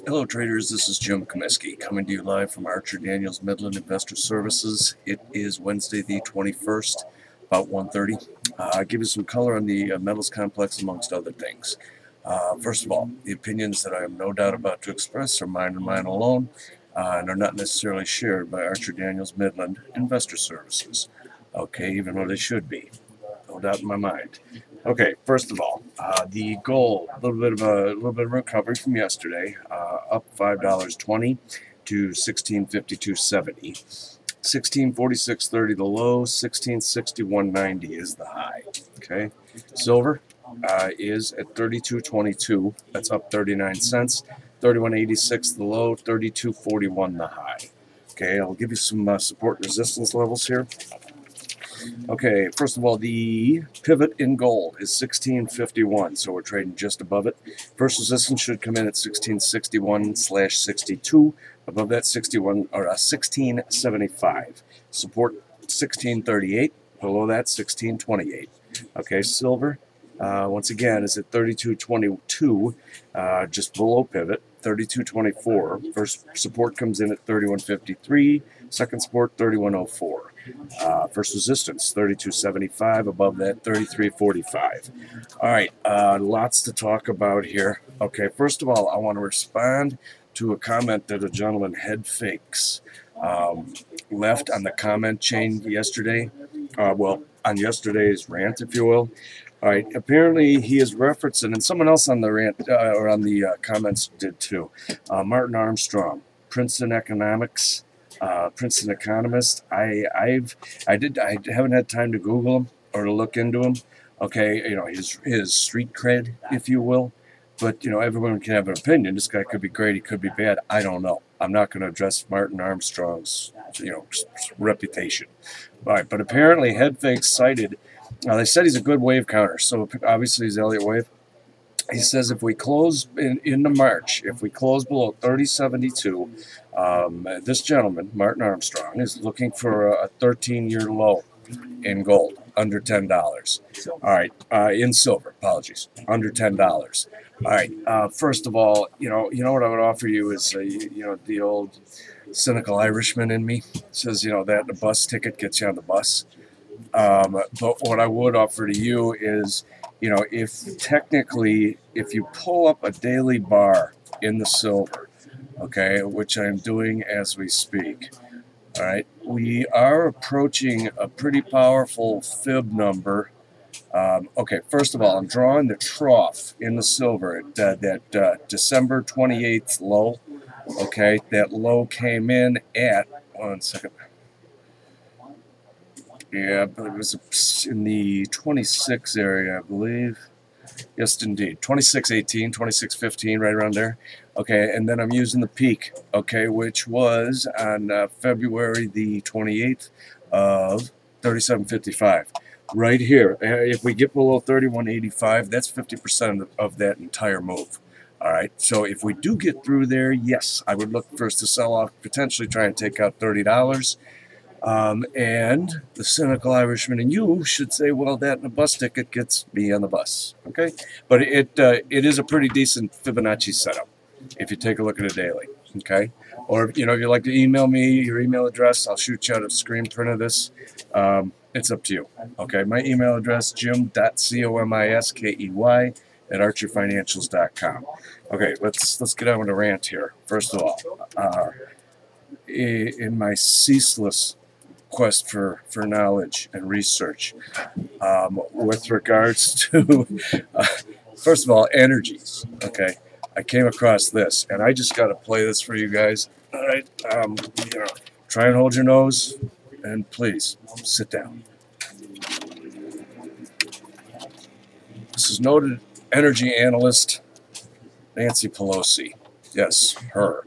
Hello traders, this is Jim Comiskey coming to you live from Archer Daniels Midland Investor Services. It is Wednesday the 21st, about 1:30. I'll give you some color on the metals complex amongst other things. First of all, the opinions that I am no doubt about to express are mine and mine alone and are not necessarily shared by Archer Daniels Midland Investor Services. Okay, even though they should be. No doubt in my mind. Okay, first of all, the gold, a little bit of recovery from yesterday, up $5.20 to 1652.70. 1646.30 the low, 1661.90 is the high. Okay, silver is at 32.22. That's up 39 cents. 31.86 the low, 32.41 the high. Okay, I'll give you some support and resistance levels here. Okay, first of all, the pivot in gold is 1651, so we're trading just above it. First resistance should come in at 1661/62. Above that, 1675. Support 1638. Below that, 1628. Okay, silver once again is at 32.22, just below pivot. 32.24. First support comes in at 31.53. Second support 31.04. First resistance 32.75. Above that 33.45. All right, lots to talk about here. Okay, first of all, I want to respond to a comment that a gentleman, Head Fakes, left on the comment chain yesterday. Well, on yesterday's rant, if you will. All right. Apparently, he is referencing, and someone else on the rant or on the comments did too. Martin Armstrong, Princeton economics, Princeton economist. I haven't had time to Google him or to look into him. Okay, you know his street cred, if you will. But you know, everyone can have an opinion. This guy could be great. He could be bad. I don't know. I'm not going to address Martin Armstrong's reputation. All right, but apparently, Headfakes cited. They said he's a good wave counter, so obviously he's Elliott wave. He says if we close into March, if we close below 30.72, this gentleman, Martin Armstrong, is looking for a 13-year low in gold, under $10. All right, in silver, apologies, under $10. All right, first of all, you know what I would offer you is, the old cynical Irishman in me says, that the bus ticket gets you on the bus. But what I would offer to you is, if you pull up a daily bar in the silver, okay, which I'm doing as we speak, all right, we are approaching a pretty powerful fib number. Okay, first of all, I'm drawing the trough in the silver at that December 28th low. Okay, that low came in at, one second. Yeah, but it was in the 26 area, I believe. Yes, indeed. 26.18, 26.15, right around there. Okay, and then I'm using the peak, okay, which was on February the 28th of 37.55. Right here. If we get below 31.85, that's 50% of that entire move. All right, so if we do get through there, yes, I would look first to sell off, potentially try and take out $30. And the cynical Irishman and you should say, well, that and a bus ticket gets me on the bus, okay? But it is a pretty decent Fibonacci setup if you take a look at it daily, okay? Or, if you'd like to email me your email address, I'll shoot you out a screen print of this. It's up to you, okay? My email address, jim.comiskey@archerfinancials.com. Okay, let's get on with the rant here. First of all, in my ceaseless quest for knowledge and research with regards to first of all, energies. Okay, I came across this and I just got to play this for you guys. All right, try and hold your nose and please sit down. This is noted energy analyst Nancy Pelosi. Yes, her.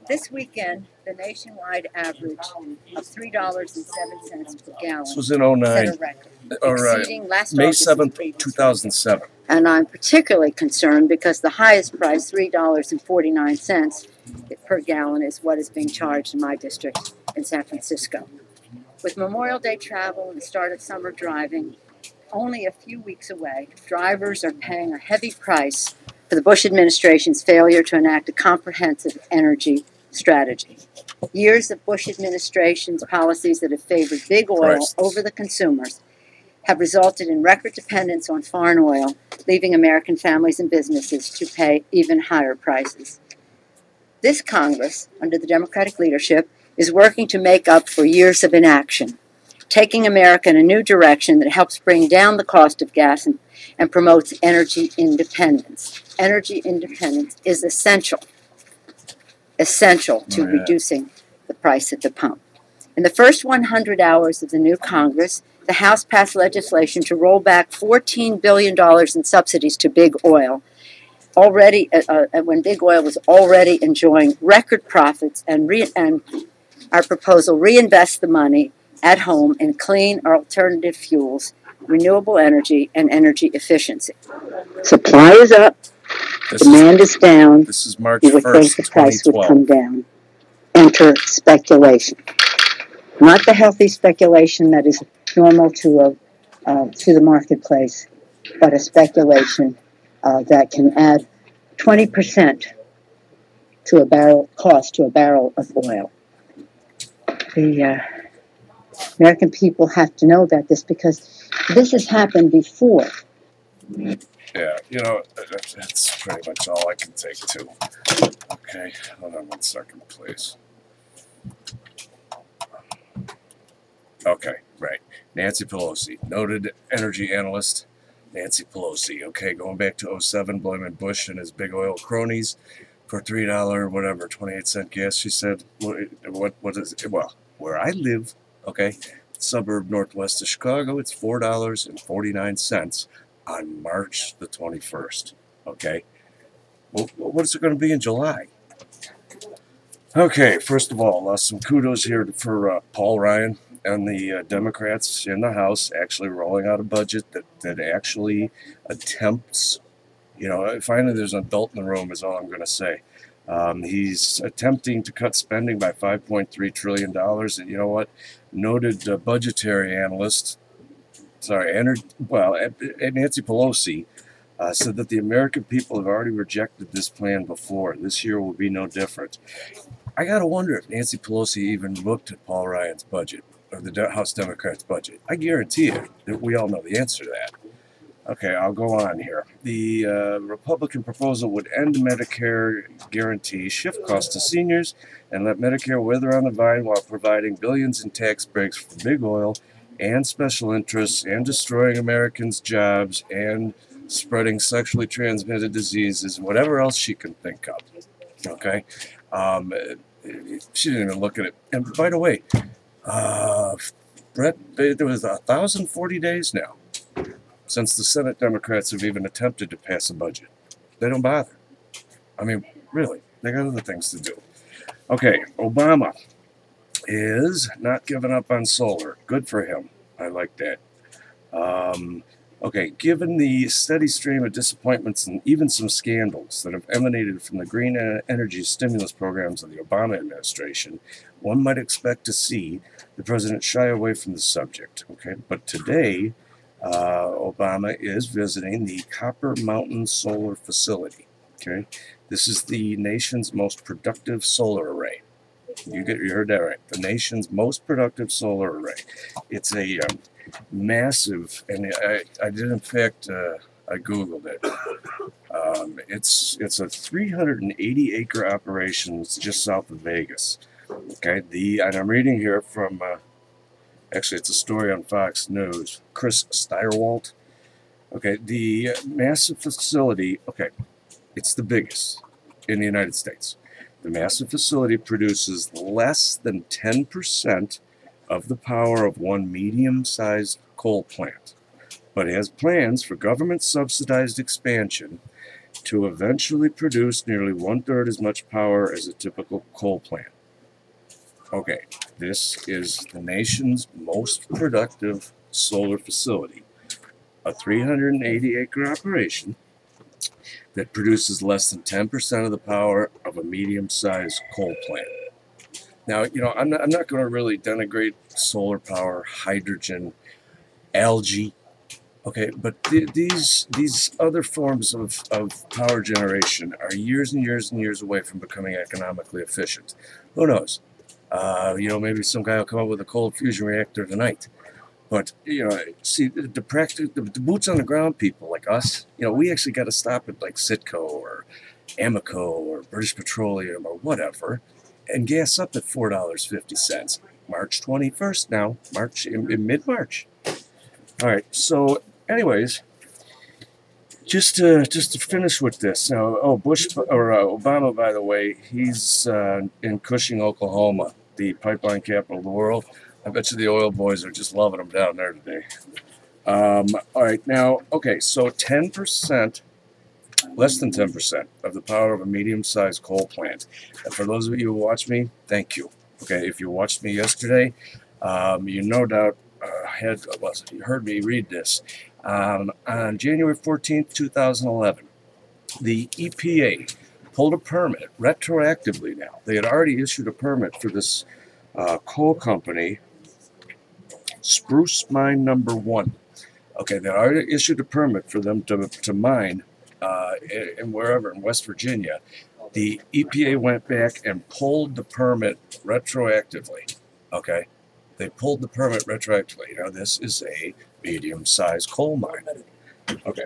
This weekend, the nationwide average of $3.07 per gallon This was in 09. set a record, exceeding last May August's 7th, previous 2007. And I'm particularly concerned because the highest price, $3.49 per gallon, is what is being charged in my district in San Francisco. With Memorial Day travel and the start of summer driving only a few weeks away, drivers are paying a heavy price for the Bush administration's failure to enact a comprehensive energy strategy. Years of Bush administration's policies that have favored big oil over the consumers have resulted in record dependence on foreign oil, leaving American families and businesses to pay even higher prices. This Congress, under the Democratic leadership, is working to make up for years of inaction, taking America in a new direction that helps bring down the cost of gas and promotes energy independence. Energy independence is essential to reducing the price at the pump. In the first 100 hours of the new Congress, the House passed legislation to roll back $14 billion in subsidies to big oil, already when big oil was already enjoying record profits, and our proposal reinvests the money at home in clean or alternative fuels, renewable energy, and energy efficiency. Supply is up, demand is down. This is March 1st, you would think the price would come down. Enter speculation. Not the healthy speculation that is normal to the marketplace, but a speculation that can add 20% to a barrel of oil. The American people have to know about this because this has happened before. Yeah, you know, that's pretty much all I can take, too. Okay, hold on 1 second, please. Okay, right. Nancy Pelosi, noted energy analyst, Nancy Pelosi. Okay, going back to 07, blaming Bush and his big oil cronies for $3, whatever, 28-cent gas, she said. What is it? Well, where I live, okay, suburb northwest of Chicago, it's $4.49 on March the 21st, okay? Well, what is it going to be in July? Okay, first of all, some kudos here for Paul Ryan and the Democrats in the House actually rolling out a budget that actually attempts, you know, finally there's an adult in the room is all I'm going to say. He's attempting to cut spending by $5.3 trillion, and you know what? Noted budgetary analyst, Nancy Pelosi said that the American people have already rejected this plan before. This year will be no different. I got to wonder if Nancy Pelosi even looked at Paul Ryan's budget, or the House Democrats' budget. I guarantee you that we all know the answer to that. Okay, I'll go on here. The Republican proposal would end Medicare guarantee, shift costs to seniors, and let Medicare wither on the vine while providing billions in tax breaks for big oil and special interests, and destroying Americans' jobs, and spreading sexually transmitted diseases, whatever else she can think of. Okay? She didn't even look at it. And by the way, Brett, there was 1,040 days now since the Senate Democrats have even attempted to pass a budget. They don't bother. I mean, really, they got other things to do. Okay, Obama is not giving up on solar. Good for him. I like that. Okay, given the steady stream of disappointments and even some scandals that have emanated from the green energy stimulus programs of the Obama administration, one might expect to see the president shy away from the subject. Okay, but today, Obama is visiting the Copper Mountain Solar Facility. Okay, this is the nation's most productive solar array. You heard that right. The nation's most productive solar array. It's a massive, and I did in fact, I googled it. It's a 380-acre operation just south of Vegas. Okay, and I'm reading here from actually it's a story on Fox News. Chris Steyerwalt. Okay, the massive facility. Okay, it's the biggest in the United States. The massive facility produces less than 10% of the power of one medium-sized coal plant, but has plans for government-subsidized expansion to eventually produce nearly 1/3 as much power as a typical coal plant. Okay, this is the nation's most productive solar facility, a 380-acre operation that produces less than 10% of the power of a medium-sized coal plant. Now, you know, I'm not going to really denigrate solar power, hydrogen, algae, Okay, but these other forms of power generation are years and years and years away from becoming economically efficient. Who knows? You know, maybe some guy will come up with a cold fusion reactor tonight. But, you know, see, the boots on the ground people like us, you know, we actually got to stop at like Citgo or Amoco or British Petroleum or whatever and gas up at $4.50. March 21st now, in mid-March. All right, so anyways, just to finish with this. Now, Obama, by the way, he's in Cushing, Oklahoma, the pipeline capital of the world. I bet you the oil boys are just loving them down there today. All right, now, okay, so 10%, less than 10% of the power of a medium-sized coal plant. And for those of you who watch me, thank you. Okay, if you watched me yesterday, you no doubt you heard me read this. On January 14th, 2011, the EPA pulled a permit retroactively now. They had already issued a permit for this coal company, Spruce Mine Number 1. Okay, they already issued a permit for them to mine in wherever, in West Virginia. The EPA went back and pulled the permit retroactively. Okay, they pulled the permit retroactively. Now, this is a medium-sized coal mine. Okay,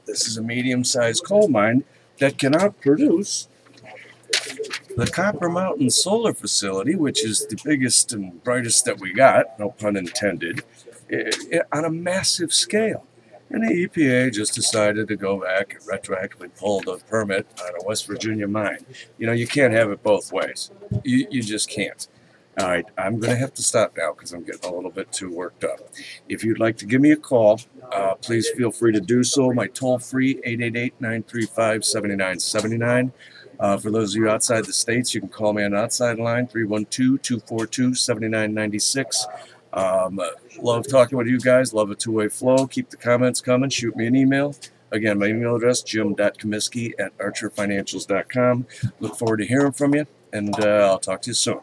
this is a medium-sized coal mine that can outproduce the Copper Mountain Solar Facility, which is the biggest and brightest that we got, no pun intended, on a massive scale. And the EPA just decided to go back and retroactively pull the permit on a West Virginia mine. You know, you can't have it both ways. You just can't. All right, I'm going to have to stop now because I'm getting a little bit too worked up. If you'd like to give me a call, please feel free to do so. My toll-free 888-935-7979. For those of you outside the States, you can call me on the outside line, 312-242-7996. Love talking with you guys. Love a two-way flow. Keep the comments coming. Shoot me an email. Again, my email address, jim.comiskey@archerfinancials.com. Look forward to hearing from you, and I'll talk to you soon.